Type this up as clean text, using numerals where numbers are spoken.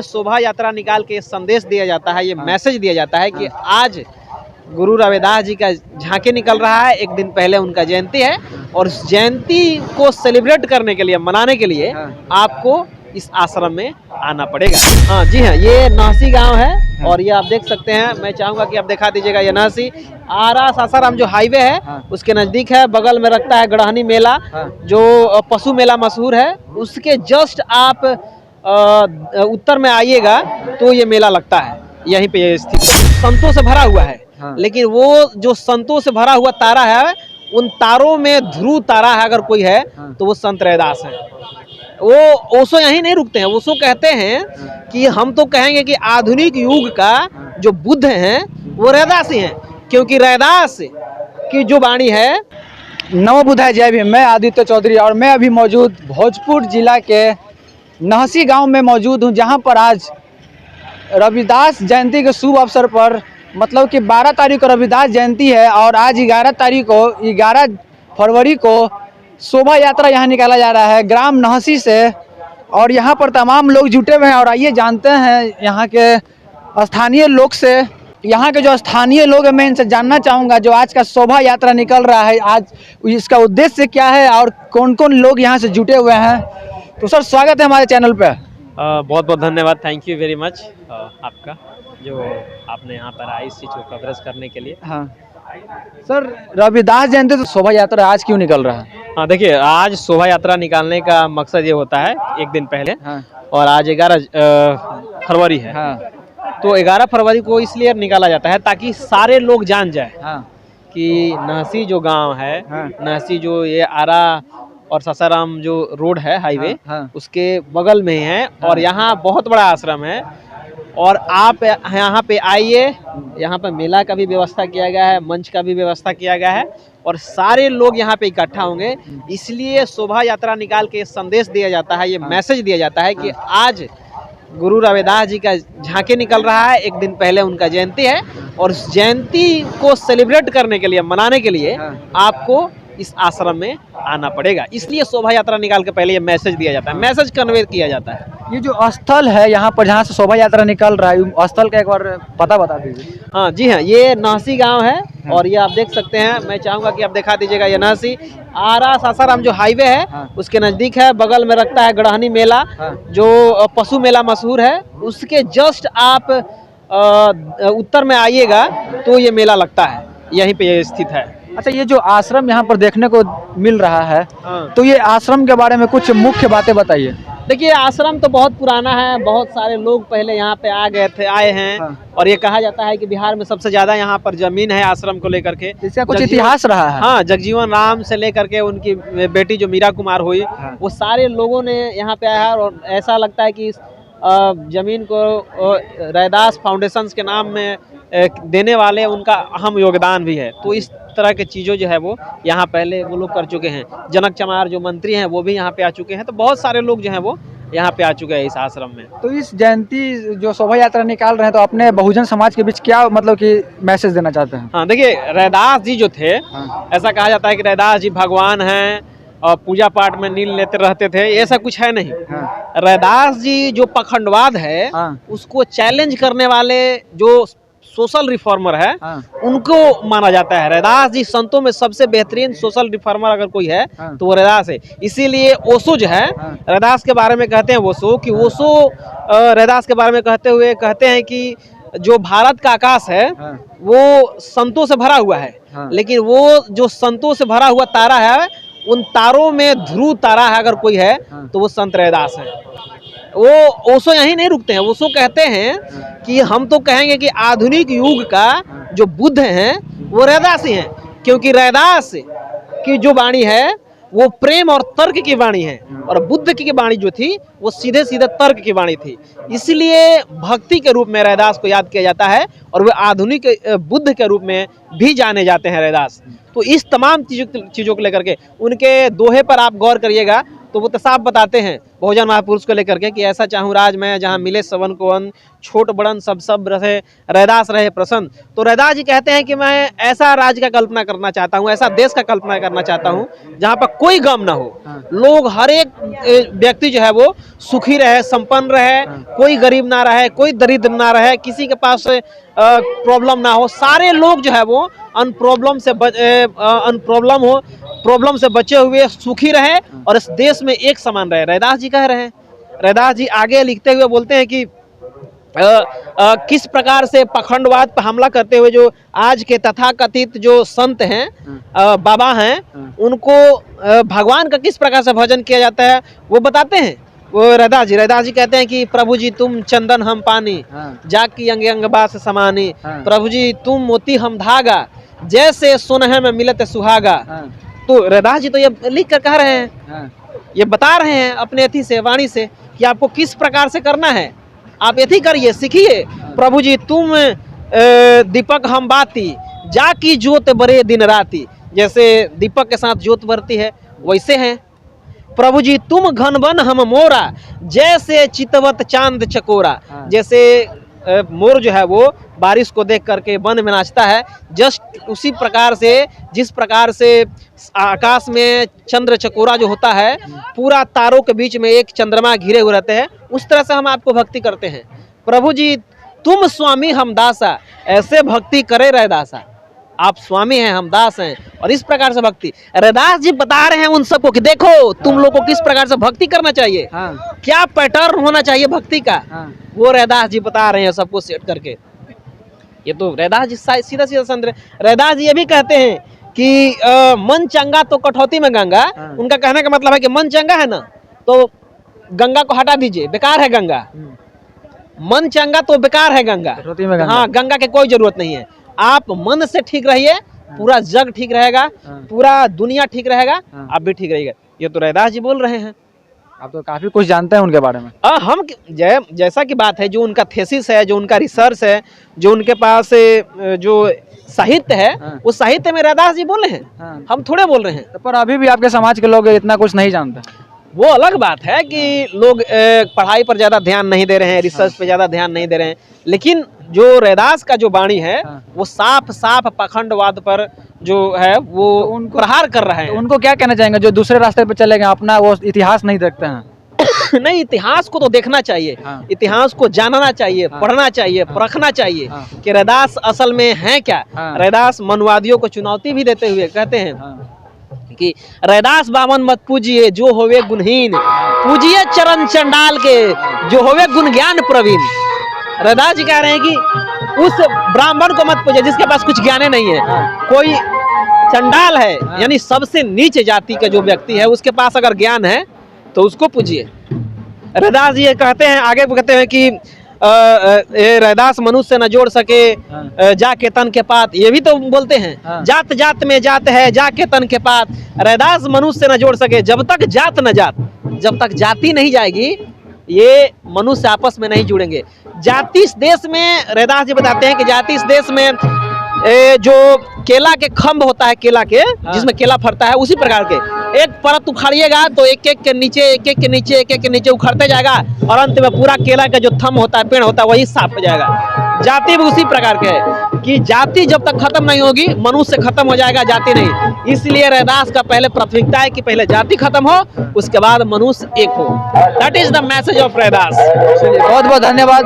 शोभा यात्रा निकाल के संदेश दिया जाता है, ये मैसेज दिया जाता है कि आज गुरु रविदास जी का झांकी निकल रहा है। एक दिन पहले उनका जयंती है और उस जयंती को सेलिब्रेट करने के लिए, मनाने के लिए आपको इस आश्रम में आना पड़ेगा। हाँ जी हाँ, ये नासी गांव है और ये आप देख सकते हैं। मैं चाहूंगा कि आप दिखा दीजिएगा। ये नासी आरा सासाराम जो हाईवे है उसके नजदीक है। बगल में रखता है गड़हनी मेला, जो पशु मेला मशहूर है। उसके जस्ट आप उत्तर में आइएगा तो ये मेला लगता है, यहीं पे ये स्थित संतों से भरा हुआ है। लेकिन वो जो संतों से भरा हुआ तारा है, उन तारों में ध्रुव तारा है अगर कोई है तो वो संत रैदास है। वो ओशो यहीं नहीं रुकते हैं। ओशो कहते हैं कि हम तो कहेंगे कि आधुनिक युग का जो बुद्ध हैं वो रैदास ही हैं, क्योंकि रैदास की जो वाणी है। नमो बुद्धाय जय भीम। मैं आदित्य चौधरी और मैं अभी मौजूद भोजपुर जिला के नहसी गांव में मौजूद हूं, जहां पर आज रविदास जयंती के शुभ अवसर पर, मतलब कि 12 तारीख को रविदास जयंती है और आज 11 फरवरी को शोभा यात्रा यहाँ निकाला जा रहा है ग्राम नहसी से। और यहाँ पर तमाम लोग जुटे हुए हैं और आइए जानते हैं यहाँ के स्थानीय लोग से। यहाँ के जो स्थानीय लोग हैं मैं इनसे जानना चाहूँगा जो आज का शोभा यात्रा निकल रहा है, आज इसका उद्देश्य क्या है और कौन कौन लोग यहाँ से जुटे हुए हैं। तो सर स्वागत है हमारे चैनल पे। बहुत बहुत धन्यवाद, थैंक यू वेरी मच आपका, जो आपने यहाँ पर आई इस चीज़ को कवरेज करने के लिए। हाँ सर, रविदास जयंती तो शोभा यात्रा आज क्यों निकल रहा है? हाँ देखिए, आज शोभा यात्रा निकालने का मकसद ये होता है एक दिन पहले। और आज 11 फरवरी है। तो 11 फरवरी को इसलिए निकाला जाता है ताकि सारे लोग जान जाए कि नहसी जो गांव है, नहसी जो ये आरा और सासाराम जो रोड है हाईवे, उसके बगल में ही है और यहाँ बहुत बड़ा आश्रम है। और आप यहाँ पे आइए, यहाँ पे मेला का भी व्यवस्था किया गया है, मंच का भी व्यवस्था किया गया है और सारे लोग यहाँ पे इकट्ठा होंगे। इसलिए शोभा यात्रा निकाल के संदेश दिया जाता है, ये मैसेज दिया जाता है कि आज गुरु रविदास जी का झांकी निकल रहा है। एक दिन पहले उनका जयंती है और उस जयंती को सेलिब्रेट करने के लिए, मनाने के लिए आपको इस आश्रम में आना पड़ेगा। इसलिए शोभा यात्रा निकाल के पहले ये मैसेज दिया जाता है, मैसेज कन्वे किया जाता है। ये जो स्थल है यहाँ पर जहाँ से शोभा यात्रा निकल रहा है, स्थल का एक बार पता बता दीजिए। हाँ जी हाँ, ये नासी गांव है और ये आप देख सकते हैं। मैं चाहूंगा कि आप दिखा दीजिएगा। ये नासी आरा सासाराम जो हाईवे है उसके नजदीक है। बगल में रखता है गड़हनी मेला, जो पशु मेला मशहूर है। उसके जस्ट आप उत्तर में आइएगा तो ये मेला लगता है, यहीं पे ये स्थित है। अच्छा, ये जो आश्रम यहाँ पर देखने को मिल रहा है, तो ये आश्रम के बारे में कुछ मुख्य बातें बताइए। देखिए, आश्रम तो बहुत पुराना है, बहुत सारे लोग पहले यहाँ पे आए हैं। और ये कहा जाता है कि बिहार में सबसे ज्यादा यहाँ पर जमीन है आश्रम को लेकर के। इसका कुछ इतिहास रहा है। हाँ, जगजीवन राम से लेकर के उनकी बेटी जो मीरा कुमार हुई, वो सारे लोगों ने यहाँ पे आया है। और ऐसा लगता है कि इस जमीन को रैदास फाउंडेशन के नाम में देने वाले उनका अहम योगदान भी है। तो इस तरह के चीज़ों जो है वो यहाँ पहले वो लोग कर चुके हैं। जनक चमार जो मंत्री हैं वो भी यहाँ पे आ चुके हैं। तो बहुत सारे लोग जो हैं वो यहाँ पे आ चुके हैं इस आश्रम में। तो इस जयंती जो शोभा यात्रा निकाल रहे हैं, तो अपने बहुजन समाज के बीच क्या मतलब कि मैसेज देना चाहते हैं? हाँ देखिए, रैदास जी जो थे, ऐसा कहा जाता है कि रैदास जी भगवान हैं और पूजा पाठ में नील लेते रहते थे। ऐसा कुछ है नहीं। रैदास जी जो पखंडवाद है उसको चैलेंज करने वाले जो सोशल रिफॉर्मर है उनको माना जाता है। रैदास जी संतों में सबसे बेहतरीन सोशल रिफॉर्मर अगर कोई है तो वो रैदास है। इसीलिए ओशो जो है रैदास के बारे में कहते हैं, ओशो रैदास के बारे में कहते हुए कहते हैं कि जो भारत का आकाश है वो संतों से भरा हुआ है, लेकिन वो जो संतों से भरा हुआ तारा है, उन तारों में ध्रुव तारा है अगर कोई है तो वो संत रैदास है। वो ओशो यहीं नहीं रुकते हैं। ओशो कहते हैं कि हम तो कहेंगे कि आधुनिक युग का जो बुद्ध हैं वो रैदास ही हैं, क्योंकि रैदास की जो वाणी है वो प्रेम और तर्क की वाणी है और बुद्ध की वाणी जो थी वो सीधे सीधे तर्क की वाणी थी। इसलिए भक्ति के रूप में रैदास को याद किया जाता है और वे आधुनिक बुद्ध के रूप में भी जाने जाते हैं रैदास। तो इस तमाम चीज़ों को लेकर के उनके दोहे पर आप गौर करिएगा। तो वो तो साफ बताते हैं बहुजन महापुरुष को लेकर के कि ऐसा चाहूँ राज मैं जहाँ मिले सवन को अन्न, छोट बड़न सब रहे, रैदास रहे प्रसन्न। तो रैदास जी कहते हैं कि मैं ऐसा राज का कल्पना करना चाहता हूँ, ऐसा देश का कल्पना करना चाहता हूँ जहाँ पर कोई गम ना हो, लोग हर एक व्यक्ति जो है वो सुखी रहे, संपन्न रहे, कोई गरीब ना रहे, कोई दरिद्र ना रहे, किसी के पास प्रॉब्लम ना हो, सारे लोग जो है वो प्रॉब्लम से बचे हुए सुखी रहे और इस देश में एक समान रहे। रैदास जी कह रहे हैं। रैदास जी आगे लिखते हुए बोलते हैं कि किस प्रकार से पखंडवाद पर हमला करते हुए जो आज के तथाकथित जो संत हैं, बाबा हैं, उनको भगवान का किस प्रकार से भजन किया जाता है वो बताते हैं। वो रैदास जी कहते हैं कि प्रभु जी तुम चंदन हम पानी, जाकी अंग अंग बास समानी, प्रभु जी तुम मोती हम धागा, जैसे सुनह में मिलत सुहागा। तो रैदास जी तो ये लिख कर कह रहे हैं, ये बता रहे हैं अपने अथी से, वाणी से, कि आपको किस प्रकार से करना है, आप यथी करिए, सीखिए। प्रभु जी तुम दीपक हम बाती, जाकी ज्योत बरे दिन राती, जैसे दीपक के साथ ज्योत बरती है वैसे हैं। प्रभु जी तुम घनबन हम मोरा, जैसे चितवत चांद चकोरा, जैसे मोर जो है वो बारिश को देख करके वन में नाचता है, जस्ट उसी प्रकार से जिस प्रकार से आकाश में चंद्र चकोरा जो होता है, पूरा तारों के बीच में एक चंद्रमा घिरे हुए रहते हैं, उस तरह से हम आपको भक्ति करते हैं। प्रभु जी तुम स्वामी हम दासा, ऐसे भक्ति करे रैदासा, आप स्वामी हैं हम दास हैं, और इस प्रकार से भक्ति रैदास जी बता रहे हैं उन सबको कि देखो तुम लोग को किस प्रकार से भक्ति करना चाहिए, क्या पैटर्न होना चाहिए भक्ति का, वो रैदास जी बता रहे हैं सबको सेट करके। ये तो रैदास जी सीधा संत। रैदास जी ये भी कहते हैं कि मन चंगा तो कठौती में गंगा। उनका कहने का मतलब है कि मन चंगा है ना तो गंगा को हटा दीजिए, बेकार है गंगा। मन चंगा तो बेकार है गंगा, हाँ, गंगा की कोई जरूरत नहीं है। आप मन से ठीक रहिए, पूरा जग ठीक रहेगा, पूरा दुनिया ठीक रहेगा, आप भी ठीक रहिएगा। ये तो रैदास जी बोल रहे हैं। आप तो काफी कुछ जानते हैं उनके बारे में। हम जैसा की बात है, जो उनका थेसिस है, जो उनका रिसर्च है, जो उनके पास जो साहित्य है, उस साहित्य में रैदास जी बोले हैं, हम थोड़े बोल रहे हैं। पर अभी भी आपके समाज के लोग इतना कुछ नहीं जानते। वो अलग बात है कि लोग पढ़ाई पर ज्यादा ध्यान नहीं दे रहे हैं, रिसर्च पे ज्यादा ध्यान नहीं दे रहे हैं, लेकिन जो रैदास का जो वाणी है वो साफ साफ पखंडवाद पर जो है वो प्रहार कर रहे हैं। उनको क्या कहना चाहेंगे जो दूसरे रास्ते पे चले गए, अपना वो इतिहास नहीं देखते हैं? नहीं, इतिहास को तो देखना चाहिए, इतिहास को जानना चाहिए, पढ़ना चाहिए, परखना चाहिए कि रैदास असल में है क्या। रैदास मनवादियों को चुनौती भी देते हुए कहते हैं कि रैदास बामन मत पूजिए जो होवे गुणहीन, पूजिए चरण चंडाल के जो होवे गुण ज्ञान प्रवीण। रैदास जी कह रहे हैं कि उस ब्राह्मण को मत पूजिए जिसके पास कुछ ज्ञान नहीं है, कोई चंडाल है यानी सबसे नीचे जाति का जो व्यक्ति है उसके पास अगर ज्ञान है तो उसको पूजिए। रैदास जी ये कहते हैं, आगे कहते हैं कि रैदास मनुष्य न जोड़ सके जाके तन के पात, ये भी तो बोलते हैं, जात जात में जात है जाके तन के पात। रैदास मनुष्य न जोड़ सके, जब तक जात न जात, जब तक जाति नहीं जाएगी ये मनुष्य आपस में नहीं जुड़ेंगे। जाति इस देश में, रैदास जी बताते हैं कि जाति इस देश में जो केला के खम्भ होता है, केला के जिसमें केला फरता है, उसी प्रकार के एक परत उखाड़िएगा तो एक एक के नीचे एक एक के नीचे एक एक के नीचे उखड़ते जाएगा और अंत में पूरा केला का जो थम होता है, पेड़ होता है, वही साफ हो जाएगा। जाति भी उसी प्रकार के है कि जाति जब तक खत्म नहीं होगी मनुष्य खत्म हो जाएगा, जाति नहीं। इसलिए रैदास का पहले प्राथमिकता है कि पहले जाति खत्म हो, उसके बाद मनुष्य एक हो। That is the message of Raidas. बहुत बहुत धन्यवाद।